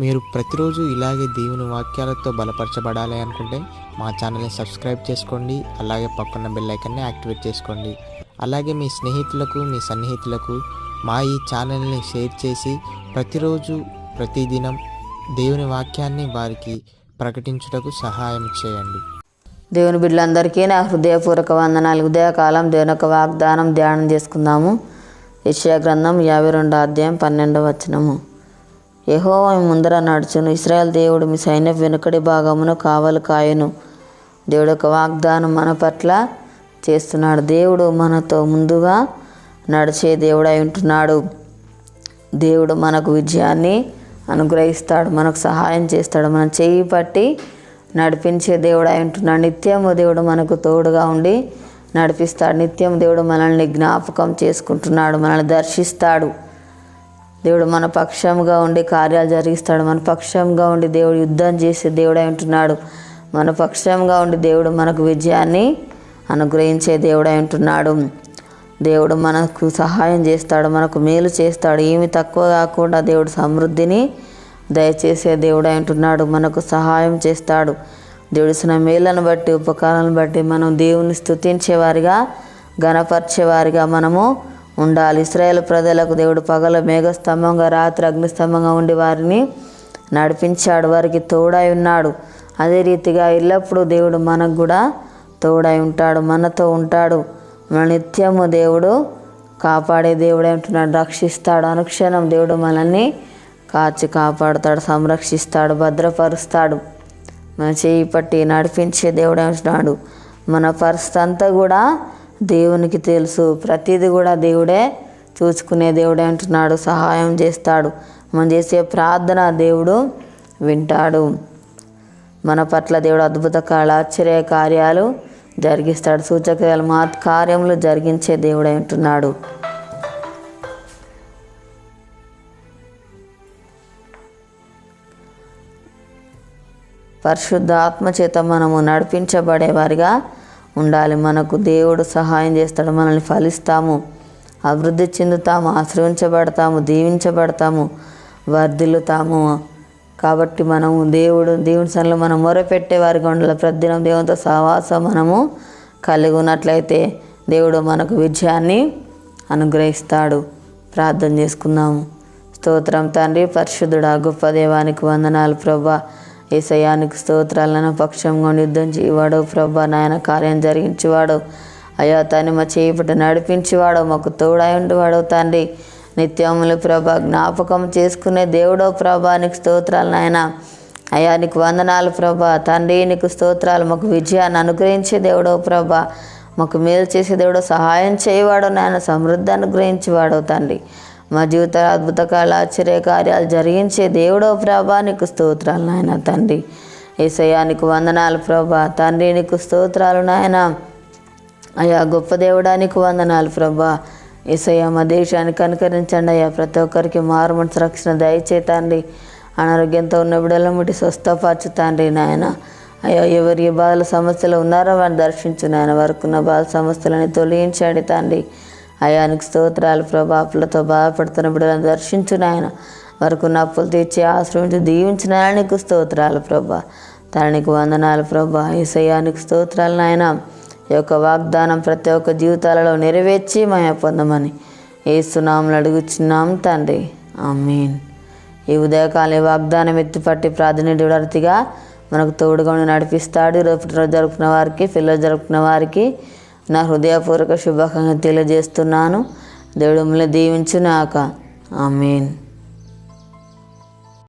మీరు ప్రతిరోజు ఇలాగే దేవుని వాక్యాలతో బలపరచబడాలి అనుకుంటే మా ఛానల్ని సబ్స్క్రైబ్ చేసుకోండి. అలాగే పక్కన బెల్ ఐకాన్ని యాక్టివేట్ చేసుకోండి. అలాగే మీ స్నేహితులకు, మీ సన్నిహితులకు మా ఈ ఛానల్ని షేర్ చేసి ప్రతిరోజు ప్రతిదినం దేవుని వాక్యాన్ని వారికి ప్రకటించుటకు సహాయం చేయండి. దేవుని బిడ్డలందరికీ నా హృదయపూర్వక వందనాలు. ఉదయకాలం దేవుని యొక్క వాగ్దానం ధ్యానం చేసుకుందాము. యెషయా గ్రంథం 52వ అధ్యాయం 12వ వచనము. యెహోవా మీ ముందర నడుచును, ఇశ్రాయేలు దేవుడు మీ సైన్యపు వెనుకడి భాగమును కావలు కాయును. దేవుడు యొక్క వాగ్దానం మన పట్ల చేస్తున్నాడు. దేవుడు మనతో ముందుగా నడిచే దేవుడై ఉంటున్నాడు. దేవుడు మనకు విజయాన్ని అనుగ్రహిస్తాడు, మనకు సహాయం చేస్తాడు, మన చేయి పట్టి నడిపించే దేవుడై ఉంటున్నాడు. నిత్యము దేవుడు మనకు తోడుగా ఉండి నడిపిస్తాడు. నిత్యం దేవుడు మనల్ని జ్ఞాపకం చేసుకుంటున్నాడు, మనల్ని దర్శిస్తాడు. దేవుడు మన పక్షంగా ఉండి కార్యాలు జరిగిస్తాడు. మన పక్షంగా ఉండి దేవుడు యుద్ధం చేసే దేవుడై ఉంటున్నాడు. మన పక్షంగా ఉండి దేవుడు మనకు విజయాన్ని అనుగ్రహించే దేవుడై ఉంటున్నాడు. దేవుడు మనకు సహాయం చేస్తాడు, మనకు మేలు చేస్తాడు. ఏమి తక్కువ కాకుండా దేవుడు సమృద్ధిని దయచేసే దేవుడై ఉంటున్నాడు. మనకు సహాయం చేస్తాడు. దేవుడిసిన మేలను బట్టి, ఉపకారాలను బట్టి మనం దేవుని స్తుతించేవారిగా, ఘనపరిచేవారిగా మనము ఉండాలి. ఇశ్రాయేలు ప్రజలకు దేవుడు పగల మేఘస్తంభంగా, రాత్రి అగ్నిస్తంభంగా ఉండి వారిని నడిపించాడు, వారికి తోడై ఉన్నాడు. అదే రీతిగా ఎల్లప్పుడూ దేవుడు మనకు కూడా తోడై ఉంటాడు, మనతో ఉంటాడు. మన నిత్యము దేవుడు కాపాడే దేవుడై ఉంటున్నాడు, రక్షిస్తాడు. అనుక్షణం దేవుడు మనల్ని కాచి కాపాడుతాడు, సంరక్షిస్తాడు, భద్రపరుస్తాడు. మన చేయి పట్టి నడిపించే దేవుడై ఉంటున్నాడు. మన పరిస్థితి అంతా కూడా దేవునికి తెలుసు. ప్రతిదీ కూడా దేవుడే చూసుకునే దేవుడే ఉంటున్నాడు, సహాయం చేస్తాడు. మనం చేసే ప్రార్థన దేవుడు వింటాడు. మన పట్ల దేవుడు అద్భుత ఆశ్చర్య కార్యాలు జరిగిస్తాడు. సూచక్రియలు, మహత్ కార్యములు జరిగించే దేవుడై ఉంటున్నాడు. పరిశుద్ధ ఆత్మ చేత మనము నడిపించబడేవారిగా ఉండాలి. మనకు దేవుడు సహాయం చేస్తాడు. మనల్ని ఫలిస్తాము, అభివృద్ధి చెందుతాము, ఆశ్రయించబడతాము, దీవించబడతాము, వర్ధిల్లుతాము. కాబట్టి మనము దేవుని సన్నిధిలో మనం మొరపెట్టేవారిగా ఉండాలి. ప్రతిదినం దేవునితో సహవాసం మనము కలిగి ఉన్నట్లయితే దేవుడు మనకు విజయాన్ని అనుగ్రహిస్తాడు. ప్రార్థన చేసుకుందాము. స్తోత్రం తండ్రి, పరిశుద్ధుడా, గొప్ప దేవానికి వందనాలు ప్రభా. యేసయ్యానికి స్తోత్రాలు. నా పక్షంగా యుద్ధం చేయవాడు ప్రభా, నాయన కార్యం జరిగించేవాడు అయ్యా తండ్రి. మా చేపట్టి నడిపించేవాడు, మాకు తోడై ఉండేవాడు తండ్రి. నిత్యములు ప్రభా జ్ఞాపకం చేసుకునే దేవుడో ప్రభా, నీకు స్తోత్రాలు నాయన. అయ్యా నీకు వందనాలు ప్రభా తండ్రి, నీకు స్తోత్రాలు. మాకు విజయాన్ని అనుగ్రహించే దేవుడో ప్రభా, మాకు మేలు చేసే దేవుడో, సహాయం చేయవాడు నాయన, సమృద్ధి అనుగ్రహించేవాడో తండ్రి. మా జీవితాల అద్భుత ఆశ్చర్య కార్యాలు జరిగించే దేవుడో ప్రభా, నీకు స్తోత్రాలు నాయన తండ్రి. యేసయ్యా నీకు వందనాలు ప్రభా తండ్రి, నీకు స్తోత్రాలు నాయన. అయ్యా గొప్ప దేవుడా నీకు వందనాలు ప్రభా. యేసయ్యా మా దేశానికి అనుకరించండి అయ్యా. ప్రతి ఒక్కరికి మారు మనసు రక్షణ దయచేతండి. అనారోగ్యంతో ఉన్న బిడ్డల ముట్టి స్వస్థపరచు తండ్రి నాయన. అయ్యా ఎవరి బాధల సమస్యలు ఉన్నారో వారిని దర్శించు నాయన. వారికి ఉన్న బాధ సమస్యలని తొలగించండి తండ్రి. అయానికి స్తోత్రాలు ప్రభా. అప్పులతో బాధపడుతున్న బిడ్డలను దర్శించు నాయన. వారికి ఉన్న అప్పులు తీర్చి ఆశ్రయించి దీవించిన నీకు స్తోత్రాలు ప్రభా. తననికి వందనాలు ప్రభా. యేసయ్యానికి స్తోత్రాలు నాయన. ఈ యొక్క వాగ్దానం ప్రతి ఒక్క జీవితాలలో నెరవేర్చి మహిమ పొందమని యేసు నామములో అడుగుచున్నాం తండ్రి, ఆమేన్. ఈ ఉదయకాలం వాగ్దానం ఎత్తిపట్టి ప్రార్థనీయుడిగా మనకు తోడుగా నడిపిస్తాడు. రోజు జరుపుకున్న వారికి, పిల్లలు జరుపుకున్న వారికి నా హృదయపూర్వక శుభాకాంక్షలు తెలియజేస్తున్నాను. దేవుడు మిమ్మల్ని దీవించుగాక. ఆమేన్.